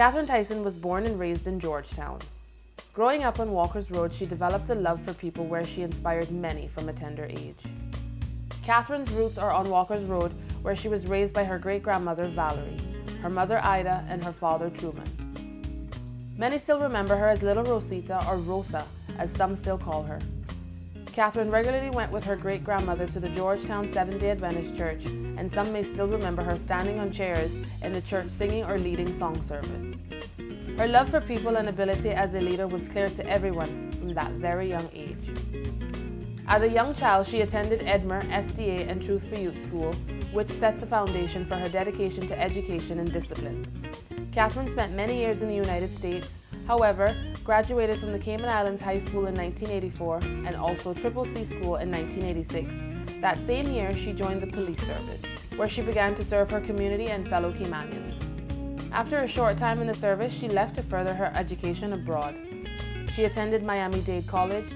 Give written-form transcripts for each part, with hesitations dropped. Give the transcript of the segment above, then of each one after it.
Catherine Tyson was born and raised in George Town. Growing up on Walker's Road, she developed a love for people where she inspired many from a tender age. Catherine's roots are on Walker's Road, where she was raised by her great-grandmother Valerie, her mother Ida, and her father Truman. Many still remember her as Little Rosita, or Rosa, as some still call her. Catherine regularly went with her great-grandmother to the George Town Seventh-day Adventist Church, and some may still remember her standing on chairs in the church singing or leading song service. Her love for people and ability as a leader was clear to everyone from that very young age. As a young child, she attended Edmer, SDA, and Truth for Youth School, which set the foundation for her dedication to education and discipline. Catherine spent many years in the United States, however, graduated from the Cayman Islands High School in 1984 and also Triple C School in 1986. That same year, she joined the police service, where she began to serve her community and fellow Caymanians. After a short time in the service, she left to further her education abroad. She attended Miami-Dade College,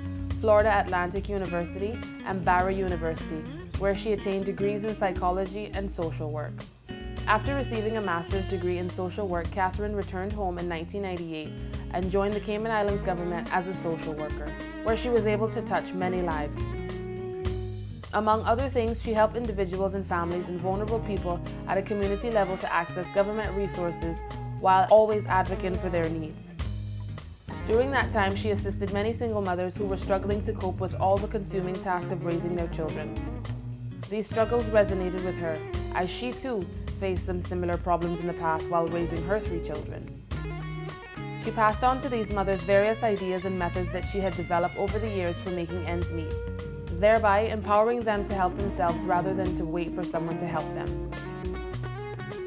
Florida Atlantic University, and Barra University, where she attained degrees in psychology and social work. After receiving a master's degree in social work, Catherine returned home in 1998 and joined the Cayman Islands government as a social worker, where she was able to touch many lives. Among other things, she helped individuals and families and vulnerable people at a community level to access government resources while always advocating for their needs. During that time, she assisted many single mothers who were struggling to cope with all the consuming task of raising their children. These struggles resonated with her, as she too faced some similar problems in the past while raising her 3 children. She passed on to these mothers various ideas and methods that she had developed over the years for making ends meet, thereby empowering them to help themselves rather than to wait for someone to help them.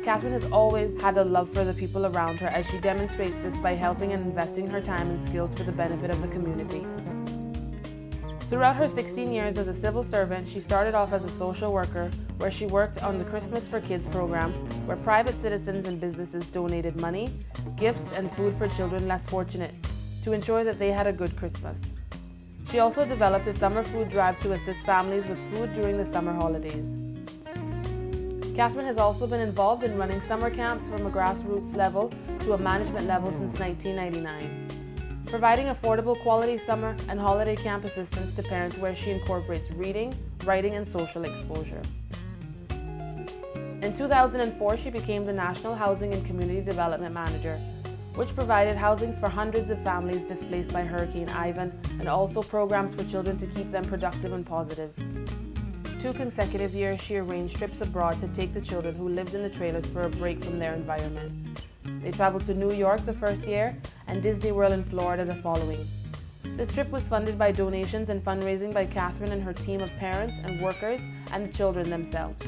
Catherine has always had a love for the people around her, as she demonstrates this by helping and investing her time and skills for the benefit of the community. Throughout her 16 years as a civil servant, she started off as a social worker, where she worked on the Christmas for Kids program, where private citizens and businesses donated money, gifts, and food for children less fortunate to ensure that they had a good Christmas. She also developed a summer food drive to assist families with food during the summer holidays. Catherine has also been involved in running summer camps from a grassroots level to a management level since 1999, providing affordable quality summer and holiday camp assistance to parents, where she incorporates reading, writing, and social exposure. In 2004, she became the National Housing and Community Development Manager, which provided housings for hundreds of families displaced by Hurricane Ivan, and also programs for children to keep them productive and positive. 2 consecutive years, she arranged trips abroad to take the children who lived in the trailers for a break from their environment. They traveled to New York the first year and Disney World in Florida the following. This trip was funded by donations and fundraising by Catherine and her team of parents and workers and the children themselves.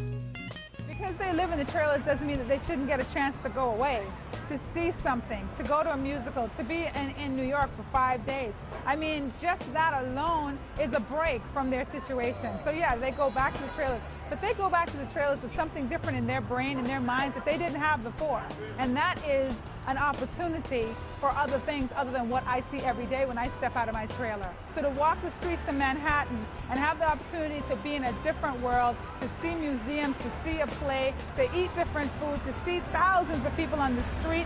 Because they live in the trailers doesn't mean that they shouldn't get a chance to go away, to see something, to go to a musical, to be in New York for 5 days. I mean, just that alone is a break from their situation. So yeah, they go back to the trailers, but they go back to the trailers with something different in their brain and their minds that they didn't have before. And that is an opportunity for other things other than what I see every day when I step out of my trailer. So to walk the streets of Manhattan and have the opportunity to be in a different world, to see museums, to see a play, to eat different food, to see thousands of people on the street,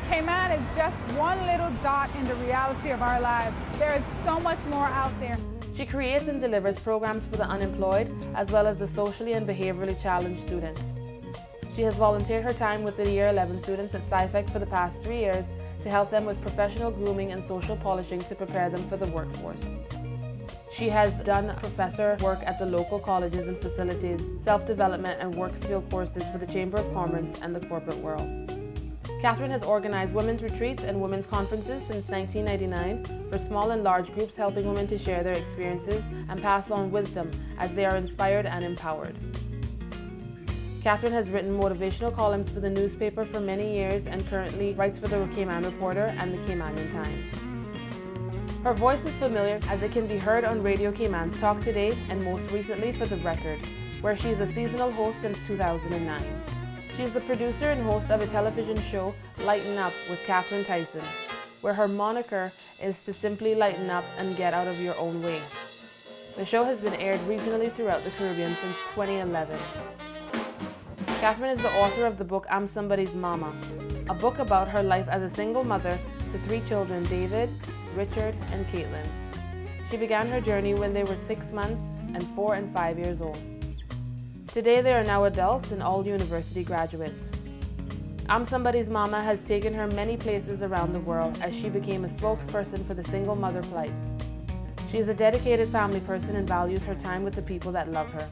Cayman is just one little dot in the reality of our lives. There is so much more out there. She creates and delivers programs for the unemployed, as well as the socially and behaviorally challenged students. She has volunteered her time with the Year 11 students at SciFec for the past 3 years to help them with professional grooming and social polishing to prepare them for the workforce. She has done professor work at the local colleges and facilitates self-development and work skill courses for the Chamber of Commerce and the corporate world. Catherine has organized women's retreats and women's conferences since 1999 for small and large groups, helping women to share their experiences and pass on wisdom as they are inspired and empowered. Catherine has written motivational columns for the newspaper for many years and currently writes for the Cayman Reporter and the Caymanian Times. Her voice is familiar as it can be heard on Radio Cayman's Talk Today and most recently for The Record, where she is a seasonal host since 2009. She is the producer and host of a television show, Lighten Up with Catherine Tyson, where her moniker is to simply lighten up and get out of your own way. The show has been aired regionally throughout the Caribbean since 2011. Catherine is the author of the book I'm Somebody's Mama, a book about her life as a single mother to 3 children, David, Richard, and Caitlin. She began her journey when they were 6 months and 4 and 5 years old. Today they are now adults and all university graduates. I'm Somebody's Mama has taken her many places around the world as she became a spokesperson for the single mother plight. She is a dedicated family person and values her time with the people that love her.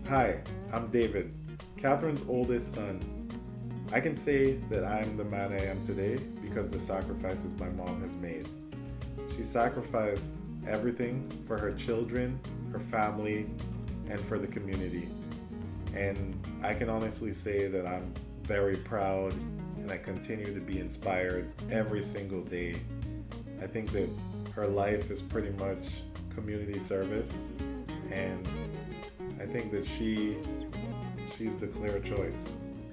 Hi, I'm David, Catherine's oldest son. I can say that I'm the man I am today because of the sacrifices my mom has made. She sacrificed everything for her children, her family, and for the community. And I can honestly say that I'm very proud and I continue to be inspired every single day. I think that her life is pretty much community service, and I think that she's the clear choice.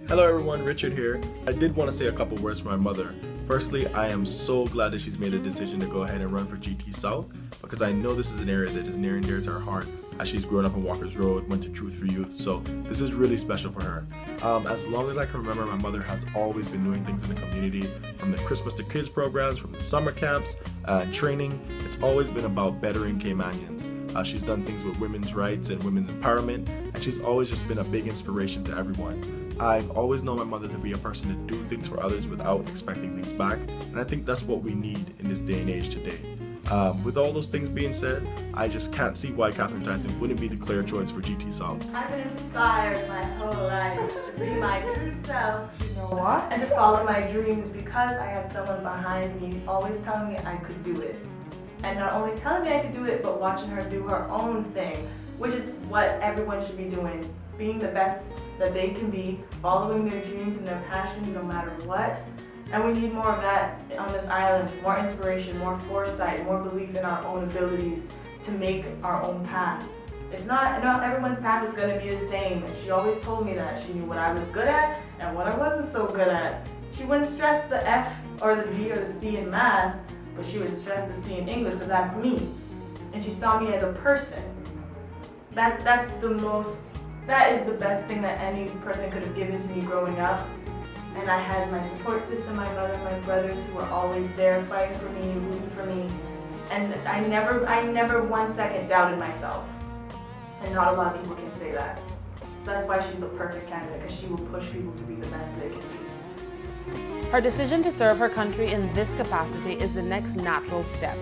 Hello everyone, Richard here. I did want to say a couple words for my mother. Firstly, I am so glad that she's made a decision to go ahead and run for GT South because I know this is an area that is near and dear to her heart as she's grown up on Walker's Road, went to Truth for Youth, so this is really special for her. As long as I can remember, my mother has always been doing things in the community, from the Christmas to Kids programs, from the summer camps, training. It's always been about bettering Caymanians. She's done things with women's rights and women's empowerment, and she's always just been a big inspiration to everyone. I've always known my mother to be a person to do things for others without expecting things back, and I think that's what we need in this day and age today. With all those things being said, I just can't see why Catherine Tyson wouldn't be the clear choice for GT South. I've been inspired my whole life to be my true self, you know what? And to follow my dreams because I had someone behind me always telling me I could do it. And not only telling me I could do it, but watching her do her own thing, which is what everyone should be doing. Being the best that they can be, following their dreams and their passions no matter what. And we need more of that on this island, more inspiration, more foresight, more belief in our own abilities to make our own path. It's not everyone's path is going to be the same. And she always told me that. She knew what I was good at and what I wasn't so good at. She wouldn't stress the F or the D or the C in math, but she would stress the C in English because that's me. And she saw me as a person. That is the best thing that any person could have given to me growing up. And I had my support system, my mother, my brothers who were always there fighting for me, rooting for me. And I never 1 second doubted myself. And not a lot of people can say that. That's why she's the perfect candidate, because she will push people to be the best they can be. Her decision to serve her country in this capacity is the next natural step.